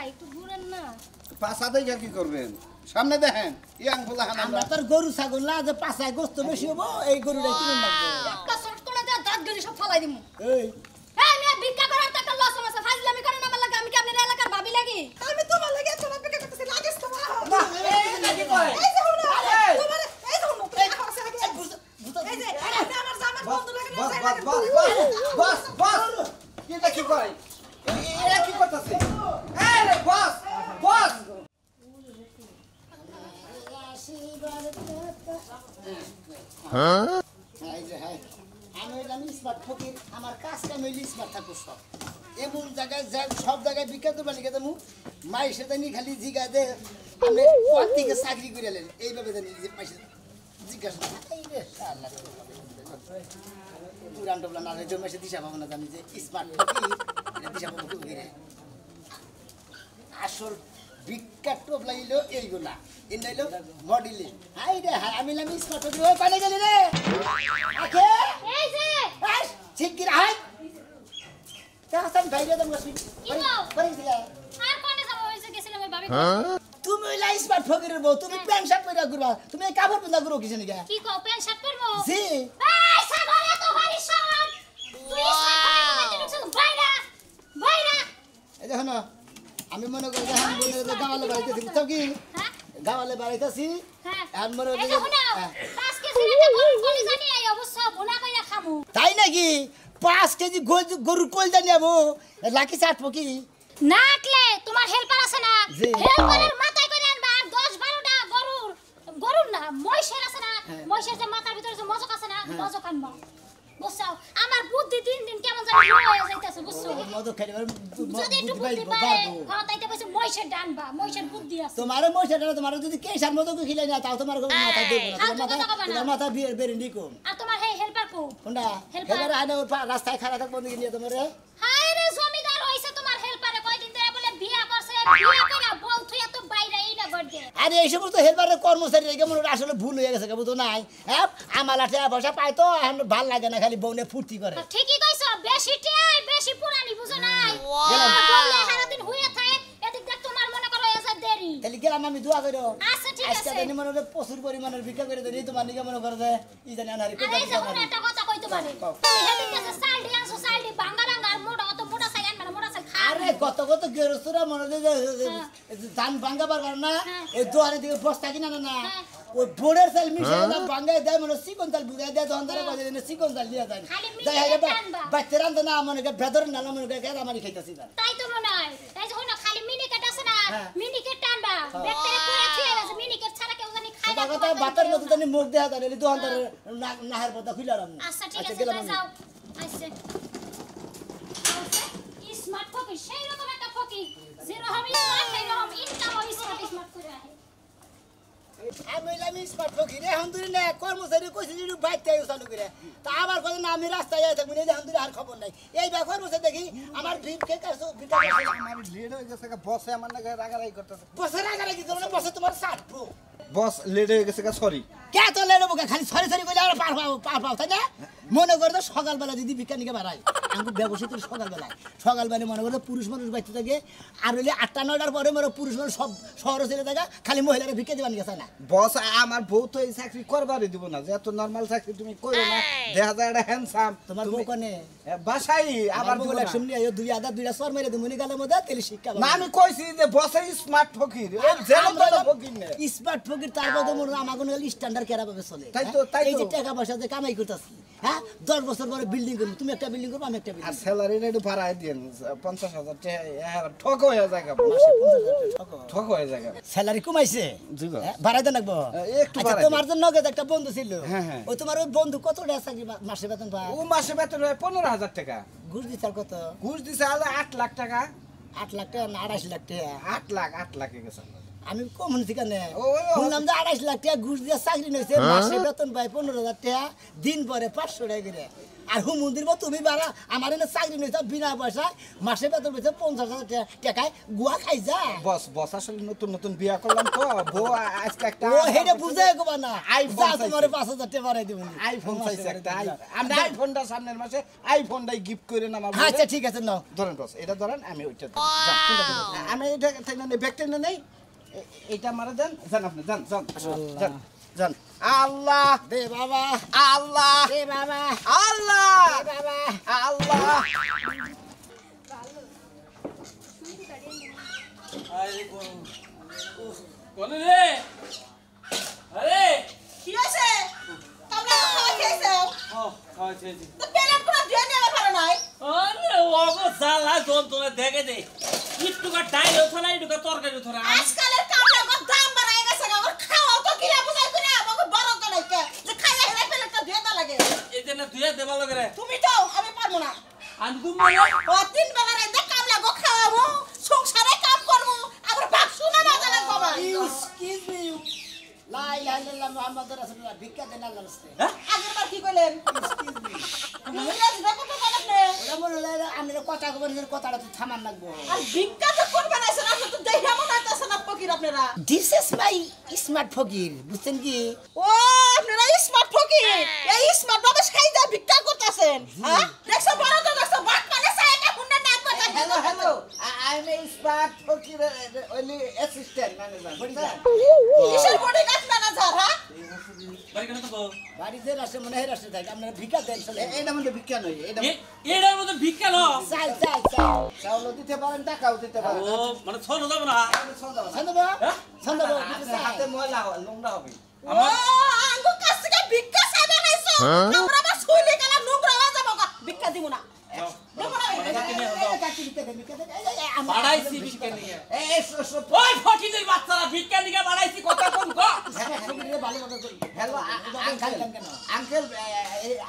একটু ঘুরেন না পাছা দেখে কি করবেন সামনে দেখেন ইয়াং বলা আমরা তোর গরু ছাগল না যে পাছায় গোস্ত বেশি হবো এই গরুটাই কিনে লাগবে একটা শর্ট করে দে দাঁত গলি সব ফালাই দিমু এই আমি ভিক্ষা করার টাকা লস আছে ফাজলামি করেন আমার লাগে আমি কি আপনার এলাকার ভাবি লাগি আমি তোমার লাগে তোমার ভিক্ষা করতেছি লাগিস তোমার এই লাগি কই এই যে হুনা তোমার এই যে হুনা এই খাওয়া লাগে এই যে আমার জামার বন্ধু লাগে বস এটা কি কয় এরা কি করতেছে এই বস হ্যাঁ এই যে হ্যাঁ আমি স্মার্ট ফকির আমার কাজ কাম হইলে স্মার্ট থাকবো সব এমন জায়গায় সব জায়গায় বিক্রি করবা লিখে দেবো মায়ের সাথে নি খালি জিগা দে আমি কোন থেকে চাকরি করে এলেন এইভাবে জানি যে মাইসে জিজ্ঞাসা এই রে আল্লাহ পুরান টবলা না হয়ে জমেছে দিশা পাবো না জানি যে স্মার্ট ফকির এটা দিশা পাবো কি করে আসল বিখ্যাত টবলা হইলো এইগুলা এটা হইলো মডেলিং হাই রে হাই আমি স্মার্ট ফকির ওই পালে গেলি রে আকে এই যে শিগগির হাই তাহসান ভাই রে তোমরা পরে দিলা আর কোনে যাব হইছে গেছিলাম ওই ভাবি তুমি ওই স্মার্ট ফকিরের বউ তুমি প্যান্ট শার্ট পরে ঘুরবা তুমি এই কাপড় পিন্দা ঘুরো কিসে নিগা কি কও প্যান্ট শার্ট পরবো জি এই সাগরে তো ভারী সব তুই স্মার্ট বাইরা এই দেখো না আমি মনে করি যে আমি বলে গাওয়ালে বাড়িতেছি বুঝছো কি হ্যাঁ গাওয়ালে বাড়িতেছি হ্যাঁ আর মনে এই যে হুনা হ্যাঁ। 5 কেজি রেখে গরুর কলি জানি এই অবস্থা ভুনা কইরা খামু তাই নাকি 5 কেজি গরুর কোল জানিয়াবো লাকি চাট ফকি নাকলে তোমার হেল্পার আছে না জি। হেল্পারের মাথায় করে আনবা আর 10-12টা গরুর না মহিষের আছে না মহিষের যে মাথার ভিতরে যে মজক আছে না মজক আনবা বুঝছো আমার বুদ্ধি দিন দিন কেমন জানি হয়ে যাইতাছে বুঝছো মদ খাইবার যদি একটু বুদ্ধি পারে হ্যাঁ তাইতে বলছে মহিষের ডানবা মহিষের বুদ্ধি আছে তোমার মহিষাটা তোমার যদি কেসার মতো খিলাই না তাও তোমার মাথা দেব না তোমার মাথা বিয়ের বেরিন্ডি কম আর তোমার হে হেল্পার কো কোনটা Helper. হেলার আইনা রাস্তায় খাড়া থাকবো দিকে নিয়ে তোমারে হায় রে জমিদার হইছে তোমার হেল্পারে কয়দিন ধরে বলে বিয়া করছে বিয়া কইরা বল তুই এত বাইরে এই না গড় দে আরে এই সমস্ত হেল্পারের কর্মচারী রেখে মনে আসলে ভুল হয়ে গেছে বুঝতো নাই হ্যাঁ আমার টাকা পয়সা পাই তো এখন ভাল লাগে না খালি বউনে ফুর্তি করে ঠিকই কইছো বেশি টিয়াই বেশি পুরানি বুঝো নাই গেলাম। বলে সারা দিন হইয়া থাকে এদিক দেখ তোমার মনে করো এসে দেরি তাহলে গেলাম আমি দোয়া করো আচ্ছা ঠিক আজকে আছে জানি মনে হয় প্রচুর পরিমাণের ভিক্ষা করে দেরি তোমার নিকে মনে করে যে ই জানি আনারি আরে এই যে কোন একটা কথা কইতে পারে তুমি হেদিন কাছে সাইড আনছো সাইড ভাঙা ভাঙা আর মোটা অত মোটা সাইড আনবা না মোটা সাইড খা আরে কত গেরস্তরা মনে যে ধান ভাঙা পারবার না এই দোয়ারে দিকে বস্তা কিনা না ওই বোর্ডের চাল মিশে ভাঙায় দেয় মনে চিকন চাল বুঝাই দেয় তখন তারা কয় যে চিকন চাল দিয়ে যায় যাই হাই বাচ্চা রান্ধে না মনে করে ভেতর নালা মনে করে গেল আমারই খাইতেছি তাই তো মনে হয় এই যে হইনা খালি মিনিকেট আছে না মিনিকেট টানবা ব্যাকটেরিয়া পুরা খেয়ে গেছে মিনিকেট ছাড়া কেউ জানি খায় না কথা বাতের মতো জানি মুখ দেখা যায় দোকান তার নাহের পর্দা খুলে রাম আচ্ছা ঠিক আছে তাই যাও আইছে স্মার্ট ফকি সেই রকম একটা ফকি যেরকম স্মার্ট সেই রকম ইনকাম স্মার্ট করে আহে আমি স্মার্ট ফকি রে এখন তুই না কর্মচারী কইছে যে বাইতে আইও চালু করে তা আবার কই না আমি রাস্তায় যাই থাকবো এই এখন তুই আর খবর নাই এই বা কর্মচারী দেখি আমার ভিক্ষে কাছে ভিক্ষা আমার লেট হয়ে গেছে বসে আমার নাকি রাগারাগি করতেছে বসে রাগারাগি করো না বসে তোমার সাটবো বস লেট হয়ে গেছে সরি কে তো লেলো বকে খালি সরি সরি কইলে আর পার পাও তাই না মনে করে তো সকালবেলা যদি ভিক্ষা নিকে বাড়াই আমি ব্যবসা করি সকালবেলা মনে করে পুরুষ মানুষ বাইতে থাকে আর হইলে 8টা-9টার পরে মনে পুরুষ মানুষ সব শহরে চলে থাকে খালি মহিলারা ভিক্ষা দিবা নিয়ে না বস আমার বউ তো এই চাকরি করবারই দিব না যে এত নরমাল চাকরি তুমি করো না দেখা যায় এটা হ্যান্ডসাম তোমার বউ কনে বাসাই আমার আবার বউ এক সামনে আইও দুইটা সর মেরে দিমুনি গালের মধ্যে তেল শিক্ষা না আমি কইছি যে বসে স্মার্ট ফকির এই জেলা তো ফকির না স্মার্ট ফকির তার মধ্যে মনে আমাকে স্ট্যান্ডার্ড কেরা ভাবে চলে তাই তো এই যে টাকা পয়সা যে কামাই করতেছি হ্যাঁ 10 বছর পরে বিল্ডিং করব তুমি একটা বিল্ডিং করবে আমি একটা আর বিল্ডিং স্যালারি একটু বাড়ায় দেন 50,000 টাকা ঠক হয়ে যায় মাসে 50,000 টাকা ঠক হয়ে যায় স্যালারি কমাইছে জি বাবা। বাড়াই দেন লাগবো একটু আচ্ছা বাড়াই তোমার তো নগদ একটা বন্ধু ছিল হ্যাঁ, হ্যাঁ। ওই তোমার ওই বন্ধু কত টাকা চাকরি মাসে বেতন পায় ও মাসে বেতন হয় 15,000 টাকা ঘুষ দিছার কত ঘুষ দিছে আলে 8 লাখ টাকা 8 লাখ টাকা না 28 লাখ টাকা 8 লাখ গেছে আমি কম শুনছি কেন ওই শুনলাম যে 28 লাখ টাকা ঘুষ দিয়ে চাকরি নিয়েছে মাসে বেতন পায় 15,000 টাকা দিন পরে 500 টাকা করে আর হুমুন দিব তুমি বাড়া আমার এনে চাকরি নিতে বিনা পয়সা মাসে বেতন পেয়েছে 50,000 টাকায় গুয়া খাই যা বস বস আসলে নতুন নতুন বিয়া করলাম তো বউ আজকে একটা ও হেডে বুঝে গোবা না আইফোন যা তোমারে 5,000 টাকা বাড়াই দিব আইফোন চাইছে একটা আমরা আইফোনটা সামনের মাসে আইফোনটাই গিফট করে না আমার আচ্ছা ঠিক আছে নাও ধরেন বস এটা ধরেন আমি ওইটা আমি এটা নেই ব্যাগটা নেই এটা মারা দেন যান আপনি যান যান যান যান আল্লাহ দে বাবা আল্লাহ দে বাবা আল্লাহ দে বাবা আল্লাহ কোনে রে আরে কি আছে তোমরা খাওয়া খেয়েছো ও খাইছে তো পেলেট পুরো ধুয়ে নেওয়া ভালো নয় আরে ওগো জালা যন্ত্রণা দেখে দে একটুকা ডাইল ওঠা একটুকা তরকারি ওঠা আজকালের কাপড়ের দাম বাড়ায় গেছে গো খাওয়া তো কিনা বুঝাই করে আমাকে বড় করে কে যে খাইয়া হেলা পেলেটটা ধুয়ে না লাগে এই যে না তুই দেবা লাগে রে তুমি তো আমি পারবো না আমি তুমি মানে ও 3 বেলা রাতে কাম লাগো খাওয়াবো সংসারে কাম করব আবার ভাগ শুনা না জানা বাবা এক্সকিউজ মি লা ইলাহা ইল্লাল্লাহ মুহাম্মাদুর রাসূলুল্লাহ ভিক্ষা দেন আল্লাহর রাস্তায় আগের বার কি কইলেন এক্সকিউজ মি ইংরেজি দেখো তো বলেন ওরা বলে আমি কথা কইবেন কথাটা তো থামান লাগবো আর ভিক্ষা তো করবেন না স্যার আপনি তো দেইরা মনে হইতাছে না ফকির আপনারা দিস ইজ মাই স্মার্ট ফকির বুঝছেন কি ও আপনারা স্মার্ট ফকির এই স্মার্ট বাবা খাইদা ভিক্ষা করতেছেন হ্যাঁ দেখছো বড় তো দেখছো বাট মানে সাইকা হুন্ডা না কথা hello hello I M a smart Fakir only assistant manager কিসের বডি কাট ম্যানেজার হ্যাঁ বাড়ি কেন তো বাড়িতে রাস্তা মনে হয় রাস্তা থাকে আপনারা ভিক্ষা দেন চলে এটা মধ্যে ভিক্ষা নয় এটা এটার মধ্যে ভিক্ষা লো চাই চাই চাই চাউলও দিতে পারেন টাকাও দিতে পারেন ও মানে ছোট যাব না সন্দবা হ্যাঁ? সন্দবা হাতে ময়লা নোংরা হবে ও আঙ্গু কাছ থেকে ভিক্ষা চাইবে নাইছো আমরা বাস কইলে গেলাম নোংরা হয়ে যাবো ভিক্ষা দিব না দেবো না বাড়াইছি ভিক্ষা নিয়ে এই ওই ফকিনের বাচ্চারা ভিক্ষা নিয়ে বাড়াইছি কথা কোন গো হ্যালো আঙ্কেল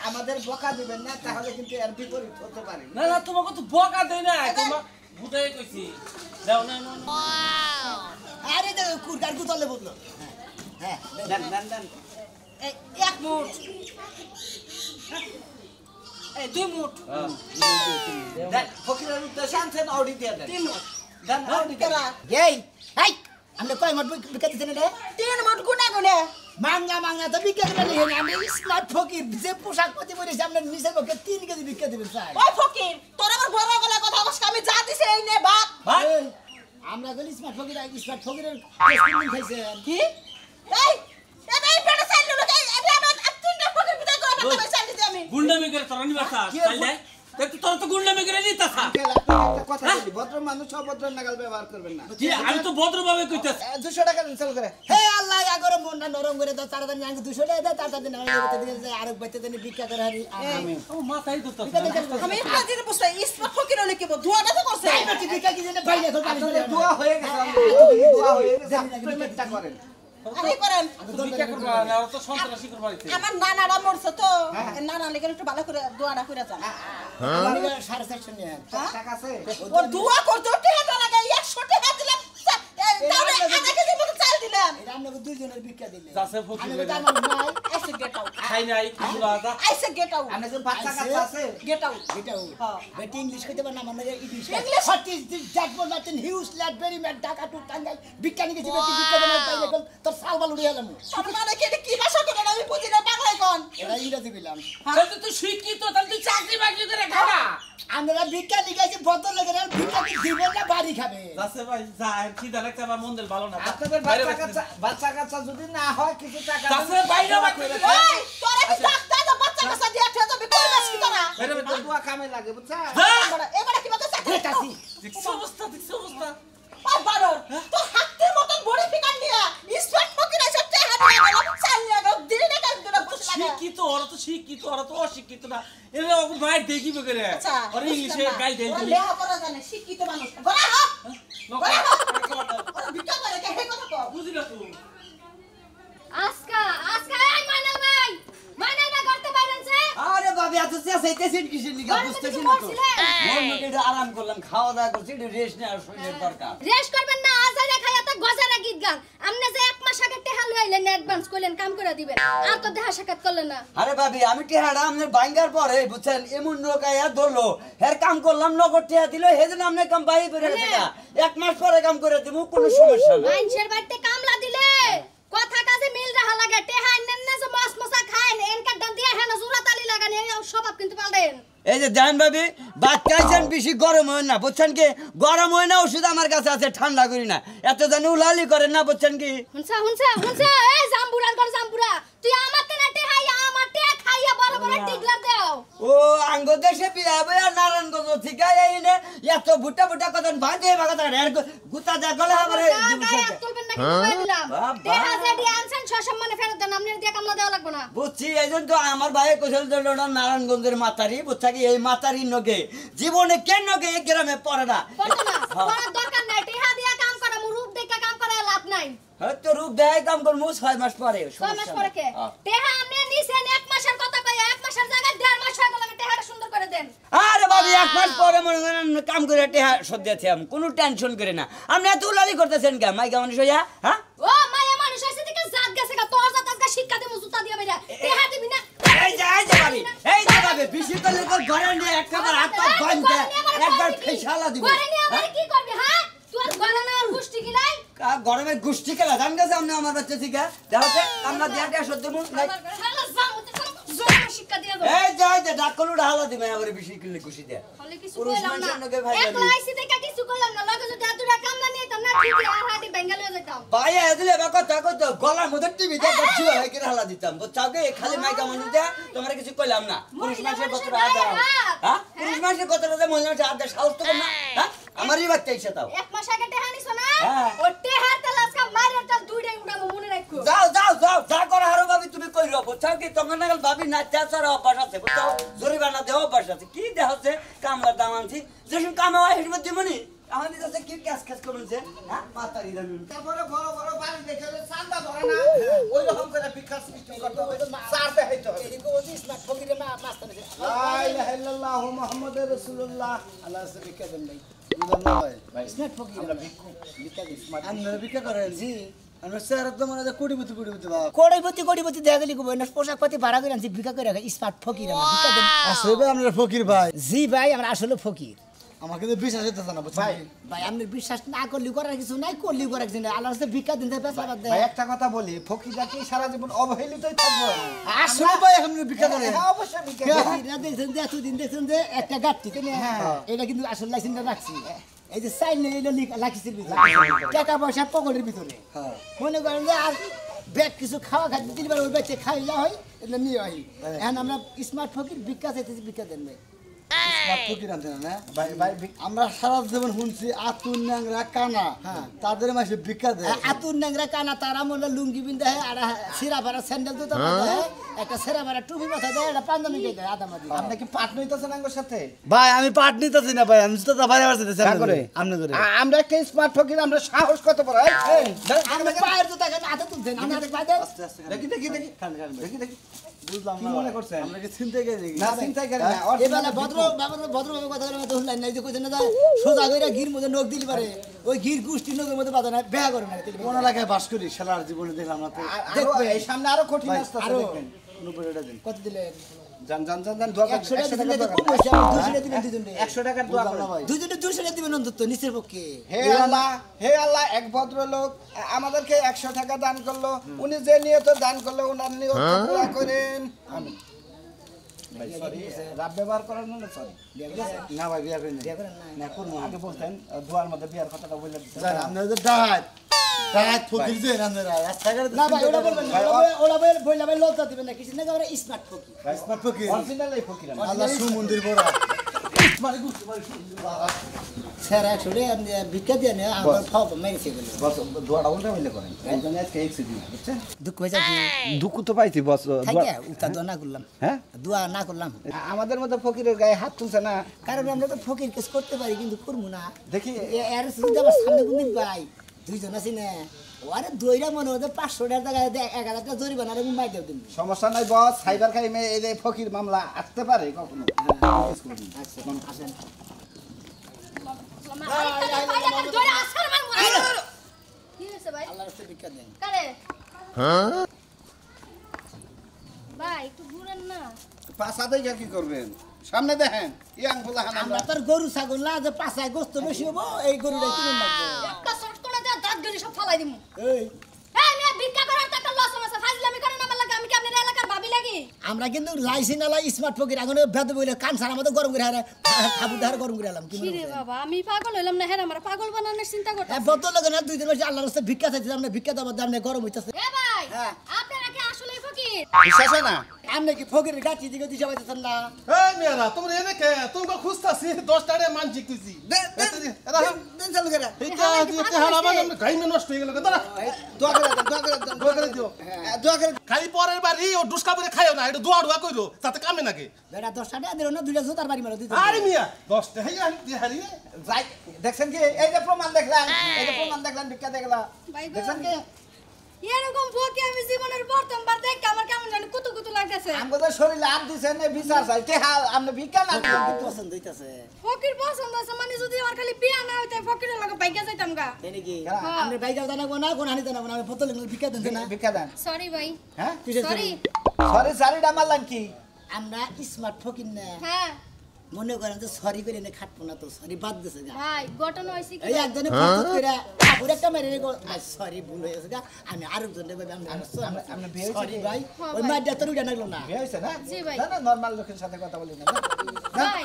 আমাদের বকা দিবেন না তাহলে কিন্তু এর বিপরীত হতে পারে না না তোমাকে তো বকা দেই না তোমাক বুঝাই কইছি দাও না না আরে দেখো কুরকার কুতলে বললো হ্যাঁ দেন দেন দেন এক মুঠ এই 2 মুঠ দেন ফকিরের উদ্দেশ্যে আনছেন অডি দিয়ে দেন 3 মুঠ দেন অডি কেরা এই হাই আমরা কয় মত বিকা দিছেন রে 3 মুঠ গুনা গুনে মাঙ্গা মাঙ্গা তো বিকা দিবেন আমরা স্মার্ট ফকির যে পোশাক পরে পরেছে আমরা নিচের পক্ষে 3 কেজি বিকা দিবেন স্যার ওই ফকির তোর আমার বড় গলা কথা কস আমি যা দিছে এই নে ভাত ভাই আমরা গলি স্মার্ট ফকিরের রেস্টুরেন্ট খাইছেন কি এই এই পেড়ে চাইলো লোক এই আমার 3টা ফকির বিদায় করে বাবা চাইলি দি আমি গুন্ডামি করে তোর নিবাসা চাই দে তুই তোর তো গুন্ডামি করে নিতাছ আঙ্কেল আপনি একটা কথা বলি ভদ্র মানুষ অভদ্র নাগাল ব্যবহার করবেন না কি আমি তো ভদ্রভাবে কইতাছ 200 টাকা দেন চালু করে হে আল্লাহ আগরে মনটা নরম করে দাও তাড়াতাড়ি আমি 200 টাকা দাও তাড়াতাড়ি আমি বলতে দিন আরেক বাইতে দিন ভিক্ষা করে হারি আমিন ও মাথায় তো আমি কাজের বসে ইসমাত ফকির হলে কি দুয়াটা তো করছে তাই বাটি ভিক্ষা কি জানে ভাই দেখো পানি আপনাদের দোয়া হয়ে গেছে দোয়া হয়ে গেছে পেমেন্টটা করেন আরে করেন ভিক্ষা করবা না আর তো সন্ত্রাসী করবা হইছে আমার নানারা মরছে তো নানা লেগে একটু ভালো করে দোয়াটা করে যান আমি 450 নিয়ে টাকা আছে ও দোয়া করতে টেটা লাগে 100 টাকা দিলাম তাহলে আধা কেজি মতো চাল দিলাম এটা আমরা দুইজনের ভিক্ষা দিলে যাচ্ছে ফকির আমি তো আমার নাই আইসে গেট আউট খাই নাই কিছু লাগা আইসে গেট আউট আপনার যে বাচ্চা কাচ্চা আছে গেট আউট এটাও হ্যাঁ। বেটি ইংলিশ কইতে পারে না আমরা English English? What is this that was not in huge ল্যাট very mad Dhaka two Tangail ভিক্ষা নিয়ে গেছি বেটি ভিক্ষা দেনা পাইলে গেল তোর সালবাল উড়িয়ে গেলাম তার মানে কি ভাষা করে আমি বুঝি না বাংলায় কোন এরা ইংরেজি কইলাম তাহলে তুই শিক্ষিত তাহলে তুই চাকরি বাকরি করে খাবা আমরা ভিক্ষা নিয়ে গেছি বদল লাগে আর ভিক্ষা কি দিবেন না বাড়ি খাবে যাচ্ছে ভাই যা কি দেখতে আমার মন দিল ভালো না আপনাদের বাচ্চা কাচ্চা যদি না হয় কিছু টাকা যাচ্ছে বাইরে ওই তোরা কি ডাক্তার না বাচ্চা কাচ্চা দিয়ে ঠেতো বিকল মাস কি তোরা দোয়া কামে লাগে বুঝছা এবারে কি বলতে চাকরি কাছি দেখছো অবস্থা ওই বানর তো হাতের মতন বড়ি ফিকার নিয়া স্মার্ট ফকির আছে তে হাত লাগা চাল লাগা দিলে না কাজ করে বসে লাগা শিক্ষিত ওরা তো অশিক্ষিত না এরা ওকে বাইরে দেখিবে করে আচ্ছা আর ইংলিশে গাল দেই দিলি লেহা করা জানে শিক্ষিত মানুষ গড়া হোক ওরা ভিক্ষা করে কে হে কথা কও বুঝিলা তুই আজকা এই মাইনাল ভাই করতে পারেনছে আরে বাবা এত চেঁচাইতেছেন কিসের লিগা বুঝতেছি না তো মন একটু আরাম করলাম খাওয়া দাওয়া করছি একটু রেস্ট নেওয়ার শরীরের দরকার রেস্ট করবেন না আজ আইরা খাইয়া তো গজারা গীত গান আপনি যে এক মাস আগে টেহা লইলেন অ্যাডভান্স কইলেন কাম করে দিবেন আর তো দেখা সাক্ষাৎ করলেন না আরে ভাবি আমি টেহাড়া আপনার বাইঙ্গার পরে বুঝছেন এমন লোকাইয়া ধরলো হের কাম করলাম নগদ টেহা দিল হেদিন আপনি কাম বাইরে করে গেছে এক মাস পরে কাম করে দিব কোনো সমস্যা না মাইনছের বাড়িতে কামলা দিলে কথা কাজে মিল রাহা লাগে টেহা নেন না যে মাছ মশা খায় এনকা ডান দিয়া হেন জুরাতালি লাগান এই স্বভাব কিন্তু পাল্টেন এই যে জান ভাবি বাদ খাইছেন বেশি গরম হয় না বুঝছেন কি গরম হয় না ওষুধ আমার কাছে আছে ঠান্ডা করি না এত জানি উলালি করেন না বুঝছেন কি হুনসা এই জাম্বুরার ঘর জাম্বুরা তুই আমার তেনা টেহা আমার টেহা খাইয়া বড় বড় টিগলা দাও ও আঙ্গ দেশে বিয়াবে আর নারায়ণগঞ্জ থেকে আইনে এত বুটা বুটা কথা ভাঁজে ভাগা এর গুতা দা গলে আমারে তুলবেন না কি কই দিলাম টেহা যেডি আনছেন সসম্মানে ফেরত দেন আমনের দিয়া কামলা দেওয়া লাগবে না বুঝছি এইজন তো আমার ভাই কৌশল দল নারায়ণগঞ্জের মাতারি বুঝছা কি এই মাতারি নগে জীবনে কেন নগে এই গ্রামে পড়ে না পড়ার দরকার নাই টেহা দিয়া কাম করা রূপ দেখা কাম করা লাভ নাই হয়তো রূপ দেয় কাম করবো 6 মাস পরে 6 মাস পরে কে টেহা আমনে নিছেন এক মাসের কথা কই এক মাসের জায়গায় 1.5 মাস হয়ে গেল টেহাটা সুন্দর করে দেন আরে বাবু এক মাস পরে মনে করেন কাম করে টেহা সদ্যাছি আমি কোনো টেনশন করে না আপনি এত উলালি করতেছেন কে মাইকা মানুষ হইয়া হ্যাঁ ও মায়া মানুষ হইছে দিকে জাত গেছে গা তোর জাত আজকে শিক্ষা দিমু জুতা দিয়া বাইরা টেহা দিবি না এই যে ভাবি বেশি করলে তো ঘরে নিয়ে একবার হাত পা বাঁধতে একবার ফেসালা দিব ঘরে নিয়ে আমার কি করবি হ্যাঁ তোর ঘরে না আর গুষ্টি গিলাই গরমে গুষ্টি খেলা জান গেছে আপনি আমার বাচ্চা থেকে দেখো আমরা দিয়া দিয়া সদ্য মুখ নাই হ্যালো জামু তো জোর শিক্ষা দিয়া দাও এই যাই দে ডাকলু ঢালা দিবে আমার বেশি কিলে খুশি দে খালি কিছু পুরুষ কইলাম না মানুষের নগে ভাই এক লাইসি দেখা কিছু কইলাম না লগে যদি আতুরা কামলা নিয়ে তাম না ঠিক আর হাটি বেঙ্গালে যাইতাম ভাই এদিলে কথা কইতো গলার মধ্যে টিভি দে দেখছি হয় কি ঢালা দিতাম বুঝছাও কি খালি মাইকা মানুষ দে তোমার কিছু কইলাম না পুরুষ মানুষের কথা আদা হ্যাঁ পুরুষ মানুষের কথা দে মহিলা মানুষের আদা সাহস তো না হ্যাঁ আমারই বাচ্চা ইচ্ছা তাও এক মাস আগে টেহা নিছো না হ্যাঁ। ও টেহার তালাসকা মারের তাল দুইটাই উড়াবো মনে রাখো যাও যা করো হারো ভাবি তুমি কইরো বুঝছাও কি তোমার নাগাল ভাবি না চাচার অভ্যাস আছে বুঝছাও জরিমানা দেওয়া অভ্যাস আছে কি দেহ আছে কামলার দাম আনছি যেসব কামে হয় হেঁটে দিবনি আমাদের কাছে কি ক্যাশ করুনছে হ্যাঁ মাতারি দামি তারপরে বড় বড় বাড়ি দেখে চান্দা ধরে না ওই রকম করে ভিক্ষার সিস্টেম করতে হবে চার দেখাইতে হবে এদিকে ওই স্মার্ট ফকিরে মাছ টানে লা ইলাহা ইল্লাল্লাহ মুহাম্মাদুর রাসূলুল্লাহ আল্লাহ রাস্তায় ভিক্ষা দেন ভাই ভাই স্মার্ট ফকির আমরা ভিক্ষু ভিক্ষা দিই স্মার্ট আপনারা ভিক্ষা করেন জি আমরা স্যার তো মনে হয় কোটিপতি বাবা কোটিপতি দেখা গেলি কই না পোশাক পাতি ভাড়া করে আনছি ভিক্ষা করে রাখি স্মার্ট ফকির আমার ভিক্ষা দেন আসলে ভাই আপনারা ফকির ভাই জি ভাই আমরা আসলে ফকির আমাকে তো বিশ্বাস হইতেছে না বুঝছেন ভাই আপনি বিশ্বাস না করলি করার কিছু নাই করলি করার কিছু নাই আল্লাহর কাছে ভিক্ষা দিন দেয় পেছাবাদ ভাই দেয় একটা কথা বলি ফকিররা কি সারা জীবন অবহেলিতই থাকবো আসলে ভাই এখন ভিক্ষা করেন হ্যাঁ অবশ্যই ভিক্ষা করি। ফকিররা দেখছেন যে এতদিন দেখছেন যে একটা গাঠটি কেন এটা কিন্তু আসল লাইসেন্সটা রাখছি এই যে সাইন এলো লাখিসির ভিতরে টাকা পয়সা পকেটের ভিতরে মনে করেন যে আর ব্যাগ কিছু খাওয়া খাদ্য দিলে ওই বাচ্চা খাইলা হয় এটা নিয়ে হয় এখন আমরা স্মার্ট ফকির ভিক্ষা চাইতেছি ভিক্ষা দেন ভাই স্মার্ট ফকির আনতে না ভাই ভাই আমরা সারা জীবন শুনছি আতুন ন্যাংরা কানা তাদের মাসে ভিক্ষা দেয় আতুর ন্যাংরা কানা তারা মনে লুঙ্গি বিন্দা হয় আর সিরা ভাড়া স্যান্ডেল জুতো দেয় একটা সেরা ভাড়া টুপি মাথা দেয় একটা পাঞ্জাবি গায়ে দেয় আদামাদি আপনি কি পাট নইতেছেন আমার সাথে ভাই আমি পাট নিতেছি না ভাই আমি তো বাইরে আসতে কা করে আপনি করে আমরা একটা স্মার্ট ফকির আমরা সাহস কত বড় আমরা পায়ের জুতা কেন হাতে তুলছেন আমি হাতে পায়ে দেন দেখি দেখি দেখি দেখি দেখি বুঝলাম কি না মনে করছেন? আমরা কি চিন্তা করি না চিন্তাই করেন না এবারে ভদ্রভাবে কথা বলে তো হুল্লাই নাই যে কইছেন না সোজা কইরা গির মধ্যে নখ দিলি পারে ওই গির গুষ্টি নখের মধ্যে বাধা না বেয়া করে না কোন এলাকায় বাস করি সালার জীবনে দেখলাম না তো দেখবে এই সামনে আরো কঠিন ভাই, রাস্তা আছে আরো দেখবেন 90 টাকা দিন কত দিলেন জান জান জান জান দোয়া 100 টাকা 100 দিলে টাকা তো কম হইছে 200 টাকা দিবেন দুজনে 100 টাকার দোয়া বুঝলাম না করেন। ভাই দুজনে 200 টাকা দিবেন অন্তত নিচের পক্ষে হে আল্লাহ এক ভদ্রলোক আমাদেরকে 100 টাকা দান করলো উনি যে নিয়ত দান করলো ওনার নিয়ত পুরা করেন আমিন ভাই সরি রাব ব্যবহার করার না সরি না ভাই বিয়া করেন না কোন আগে বলতেন দোয়ার মধ্যে বিয়ার কথাটা বলে দিতেন জান আপনারা তো ডাহাত ফকির যে আপনারা রাস্তাঘাটে না ভাই ওটা বলবেন না ওটা বইলা ভাই লজ্জা দিবেন না কিছু না করে স্মার্ট ফকি স্মার্ট ফকির অরিজিনাল এই ফকির আমরা। আল্লাহ সুমন্দির বড় স্যার আসলে আপনি ভিক্ষা দিয়ে না আমার ফাও মেরেছে বলে বস দোয়াটা উল্টা হইলে করেন এই জন্য আজকে এক্সিডেন্ট বুঝছেন দুঃখ হয়েছে কি দুঃখ তো পাইছি বস থাকে উতা দোয়া না করলাম হ্যাঁ দোয়া না করলাম আমাদের মধ্যে ফকিরের গায়ে হাত তুলছে না কারণ আমরা তো ফকির কেস করতে পারি কিন্তু করবো না দেখি এর সুবিধা আমার সামনে কোনদিন ভাই দুইজন আছি না ওরে দইরা মনে হচ্ছে 500 টাকার জায়গায় 1000 টাকা জরিমানা আর মাই দেব দিন সমস্যা নাই বস সাইবার ক্রাইমে এই যে ফকির মামলা আসতে পারে কখনো আসেন ভিক্ষা দেন কারে ভাই একটু ঘুরেন না পাশা দেখে কি করবেন সামনে দেখেন ইয়াং বলা আমরা তোর গরু ছাগল না যে পাছায় গোস্ত বেশি হবো এই গরুটাই কিনে লাগবে একটা শর্ট করে দেয়া দাঁত গলি সব ফালাই দিমু এই এই মিয়া ভিক্ষা করার টাকা লস আছে ফাজলামি করেন আমার লাগি আমি কি আপনার এলাকার ভাবি লাগি আমরা কিন্তু লাইসেন্স আলা স্মার্ট ফকির আগুনে বেদ বইলে কান সারা মতো গরম করে হারে খাবু ধার গরম করে আলাম কি কি রে বাবা আমি পাগল হইলাম না হ্যাঁ আমার পাগল বানানোর চিন্তা করতে হ্যাঁ বদল লাগে না 2 দিন বসে আল্লাহর রাস্তায় ভিক্ষা চাইছিলাম না ভিক্ষা দেওয়ার দাম নেই গরম হইতাছে এ ভাই হ্যাঁ। আপনারা কি আসলেই ফকির বিশ্বাস হয় না আপনি কি ফকিরের গাছি দিকে দিশা পাইতেছেন না এই মেয়েরা তোমরা এনে কে তুমি খুঁজতাছি 10 টাকা মান জিততেছি দেন চালু করে এইটা যে হারাবা আমরা গাইমে নষ্ট হয়ে গেল দাঁড়া দোয়া করে দেন দোয়া করে দিও দোয়া করে খালি পরের বাড়ি ও দুষ্কা করে খাইও না এটা দোয়া দোয়া কইরো তাতে কামে নাকি বেটা 10 টাকা দিল না দুইটা জুতার বাড়ি মারো দিতে আরে মিয়া 10 টাকা হারি যাই দেখছেন কি এই যে প্রমাণ দেখলাম এই যে প্রমাণ দেখলাম ভিক্ষা দেখলাম ভাই গো। দেখছেন কি এরকম ফকি আমি জীবনের প্রথমবার দেখ আমার কেমন জানি কুতু কুতু লাগতেছে আমাদের শরীরে হাত দিছেন এই বিচার চাই কে আপনি ভিক্ষা না পছন্দ হইতাছে ফকির পছন্দ আছে মানে যদি আমার খালি বিয়া না হইতে ফকিরের লগে বাইকা যাইতাম গা তাই নাকি হ্যাঁ। আপনি বাইক জানাবো না কোন হানি জানাবো না আমি বোতলে ভিক্ষা দেন না ভিক্ষা দেন সরি ভাই হ্যাঁ কিসের সরি সরি সারিটা মারলাম কি আমরা স্মার্ট ফকির না হ্যাঁ মনে করেন যে সরি করে এনে খাটবো না তো সরি বাদ দিছে গা ভাই ঘটনা হইছে কি এই একজনে প্রস্তুত করে আপুর একটা মেরে রে সরি ভুল হয়ে গেছে গা আমি আরেকজনে ভাই আমরা বিয়ে হয়েছে সরি কি? ভাই হ্যাঁ ওই ভাই। মাইডা তো উড়া লাগলো না বিয়ে হয়েছে না জি ভাই। না নরমাল লোকের সাথে কথা বলি না ভাই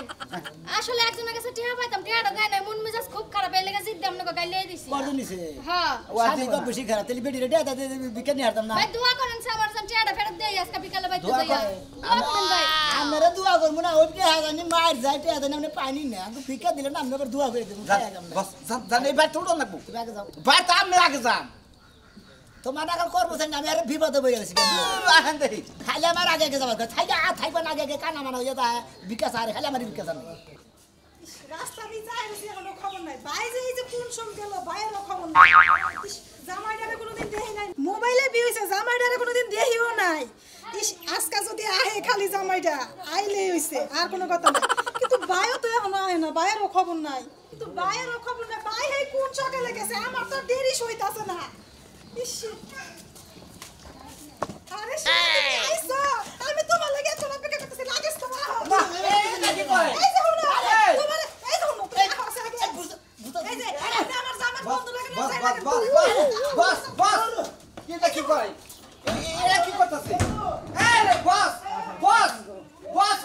আসলে একজনের কাছে টিহা পাইতাম টিহাটা দেয় না মন মেজাজ খুব খারাপ এই লেগে জিদ্দি আপনাকে গাইলে দিছি কর্দ নিছে হ্যাঁ শাদি তো বেশি খারাপ তাহলে বেটি রেডি আছে বিকেল নিয়ে হারতাম না ভাই দোয়া করেন সে আমার জন্য টিহাটা ফেরত দেই আজকে বিকালে বাইতে দোয়া যাইয়া করে? দোয়া করেন ভাই আমরা দোয়া করবো না ওইটা হাজানি মার যাইতে হাজানি আমরা পানি না আমি ভিক্ষা দিলে না আমরা দোয়া করে দেবো বস জান এই ভাই তোড়ো না তুমি আগে যাও ভাই তা আপনি আগে যান তোমার আগে করবো চাই না আমি আরে বিপদে বই গেছি আহেন দেখি খালি আমার আগে আগে যাবো থাইকা থাইবা না আগে আগে কানা মানা হয়ে যায় বিকাশ আরে খালি আমার বিকাশ আনে রাস্তা দিয়ে যায় রয়েছে এখনো খবর নাই ভাই যে এই যে কোন সম গেল ভাইয়েরও খবর নাই ইস, জামাইটারে কোনোদিন দেখি নাই মোবাইলে বিয়ে হয়েছে জামাইটারে কোনোদিন দেখিও নাই ইস আজকে যদি আহে খালি জামাইটা আইলেই হইছে আর কোনো কথা নাই কিন্তু ভাইও তো এখনো আহে না ভাইয়েরও খবর নাই কিন্তু ভাইয়েরও খবর নাই ভাই এই কোন সকালে গেছে আমার তো দেরি হইতাছে না ইস আরে তুমি আইছো আমি তোমার লাগি এত অপেক্ষা করতেছি লাগিস তো নাকি কয় এই যে হুনো তোমার এই যে হুনো এই খাওয়া আগে এই যে আপনি আমার জামার বন্ধু লাগে না বস বস বস বস বস কি দেখি কই এরা কি করতেছে আরে বস বস বস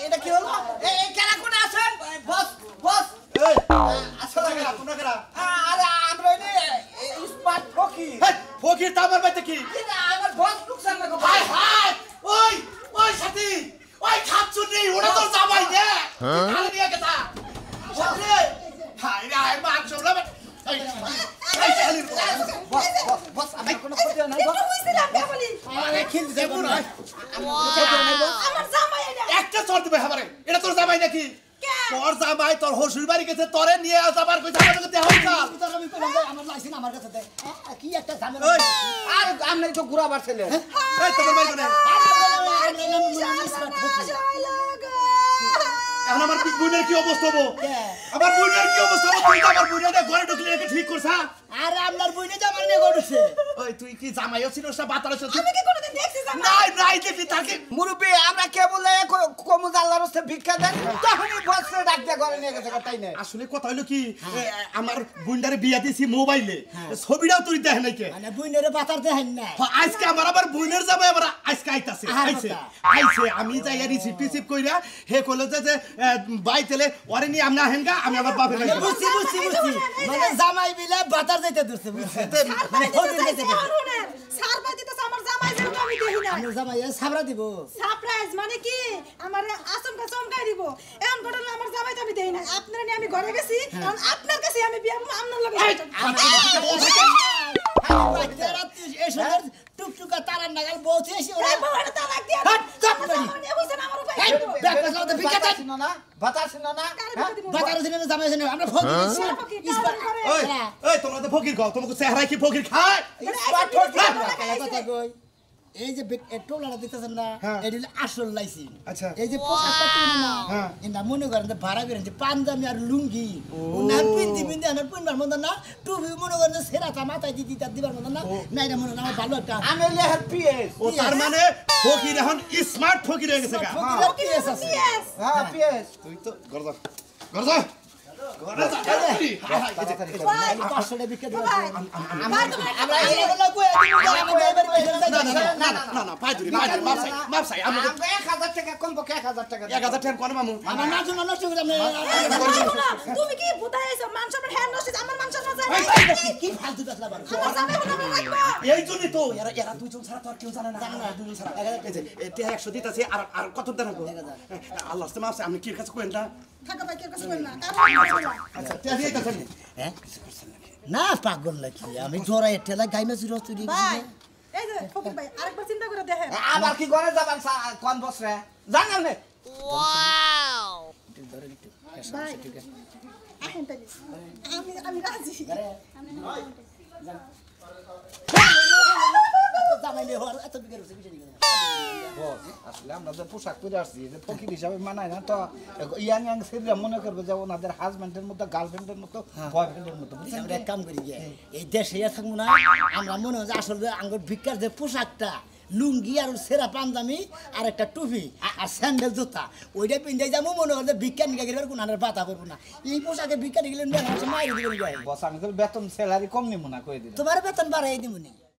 এটা কি হলো এই কেন কোন আছেন বস বস এই আসলে তোমরা কেরা আরে আমরা এই স্মার্ট ফকি ফকির তামার বাইতে কি এটা আমার বস লুকসান লাগো হাই হাই ওই সাথী ওই খাচ্ছুনি ওটা তোর জামাই দে খালি নিয়ে গেছা সাথী হাই রে হাই মাংস না এই খালি বস বস বস আমি কোনো ক্ষতি না বস একটু হইছিলাম বেবলি আরে খেলতে যাবো না আমার জামাই এটা একটা চর দিবে আমারে এটা তোর জামাই নাকি তোর জামাই তোর হসুর বাড়ি গেছে তোরে নিয়ে যাবার কইছে আমাকে দেহ হইছা আমি কইলাম যে আমার লাইসেন্স আমার কাছে দে কি একটা ঝামেলা ওই আর আমনে তো ঘুরাবার ছেলে এই তোমার ভাই কোনে এখন আমার বোনের কি অবস্থা হবো আমার বোনের কি অবস্থা হবো তুই তো আমার বোনের ঘরে ঢুকলি রেখে ঠিক করছা আরে আপনার বইনে জামার নিয়ে গড়ছে ওই তুই কি জামাইও ছিল না বাতার ছিল আমি কি কোনোদিন দেখছি জামাই নাই নাই দেখলি তাকে মুরব্বী আমরা কে বলে কমুদ আল্লাহর রাস্তায় ভিক্ষা দেন তখনই বসে ডাক দিয়ে ঘরে নিয়ে গেছে তাই না আসলে কথা হলো কি আমার বোনটারে বিয়া দিছি মোবাইলে ছবিটাও তুই দেখ নাই কে মানে বইনের বাতার দেন না আজকে আমার বোনের জামাই আমার আজকে আইতাছে আইছে আমি যাই রিসিভ কইরা হে কইলো যে বাই তেলে ওরে নি আমি আহেনগা আমি আমার বাপের কাছে বুঝছি মানে জামাই বিলে বাতার যাইতে দরছে বুঝছে মানে খোঁজ যাইতে সার বাজিতেছে আমার জামাই যেন আমি দেখি না আমার জামাই সাবরা দিব সারপ্রাইজ মানে কি আমার আচমকা চমকাই দিব এমন ঘটনা আমার জামাই তো আমি দেই না আপনারা নিয়ে আমি ঘরে গেছি কারণ আপনার কাছে আমি বিয়া আপনার লগে এই সুন্দর টুকটুকা তারার নাগাল বলছে এসে ওরা এই বাবাটা তালাক দিয়া হাট, চাপ আমার মারি। জামাই নিয়ে হইছে না আমার উপায় এই, ব্যাগ পেছাও তো ভিক্ষা দেন। বাতাস না বাতার দিনে জামাই জানে আমরা ফোন দিছি ওই ওই তোমরা তো ফকির কও তোমাকে চেহারা কি ফকির খায় কথা কই এই যে টোলাটা দিতেছেন না হ্যাঁ। এটা হলো আসল লাইসিন আচ্ছা। এই যে পোশাকটা কিনে না হ্যাঁ। এটা মনে করেন যে ভাড়া করেন যে পাঞ্জাবি আর লুঙ্গি না পিন্দি পিন্দি আমার পরিবার মতো না টুপি মনে করেন যে সেরাটা মাথায় দিদি তার দিবার মতো না না এটা মনে হয় আমার ভালো একটা আমি হইলে পিএস ও তার মানে ফকির এখন স্মার্ট ফকির হয়ে গেছে গা ফকিরের পিএস আছে হ্যাঁ পিএস তুই তো গরজা গরজা গরজা পাঁচশোটা বিক্রি দেবো আমরা না না পাই ধরি মাপ চাই আমরা 1000 টাকা কমপক্ষে 1000 টাকা 1000 টাকা কোন মামু আমার না জন্য নষ্ট করে আপনি তুমি কি বুঝাই আইছো মানুষ আমার হ্যান্ড নষ্ট আমার মানুষ না যায় কি ফালতু কথা বল আমার জামাই হলো না রাখবা এই জন্যই তো এরা দুইজন ছাড়া তো আর কেউ জানে না দুইজন ছাড়া এই যে এটা 100 দিতেছে আর কত দেন গো আল্লাহর মাপ চাই আপনি কি কাছে কইন না থাকা ভাই কি কাছে করেন না আচ্ছা তে দিতেছেন হ্যাঁ না পাগল নাকি আমি জোড়ায় ঠেলা গাইমা জিরো তুই ভাই এই যে ফকির ভাই আরেকবার চিন্তা করে দেখেন আবার কি করে যাবেন কোন বছরে জানেন না ভাই আহেন তাই আমি রাজি জামাই নেই হওয়ার এত বিকেল হচ্ছে বিষয় নিয়ে বস আসলে আমরা যে পোশাক পরে আসছি যে ফকির হিসাবে মানায় না তো ইয়াং ইয়াং ছেলেরা মনে করবে যে ওনাদের হাজবেন্ডের মতো গার্লফ্রেন্ডের মতো বয়ফ্রেন্ডের মতো বুঝছেন আমরা এক কাম করি গিয়ে এই দেশে থাকবো না আমরা মনে হয় যে আসলে আঙ্গুর ভিক্ষার যে পোশাকটা লুঙ্গি আর সেরা পাঞ্জামি আর একটা টুপি আর স্যান্ডেল জুতা ওইটা পিন্ধে যাবো মনে হয় যে ভিক্ষা নিকা গেলে কোনো আনার বাতা করবো না এই পোশাকে ভিক্ষা নিয়ে গেলে মায়ের দিকে বস আমি তো বেতন স্যালারি কম নিব না কই দিলাম তোমার বেতন বাড়াই দিব নি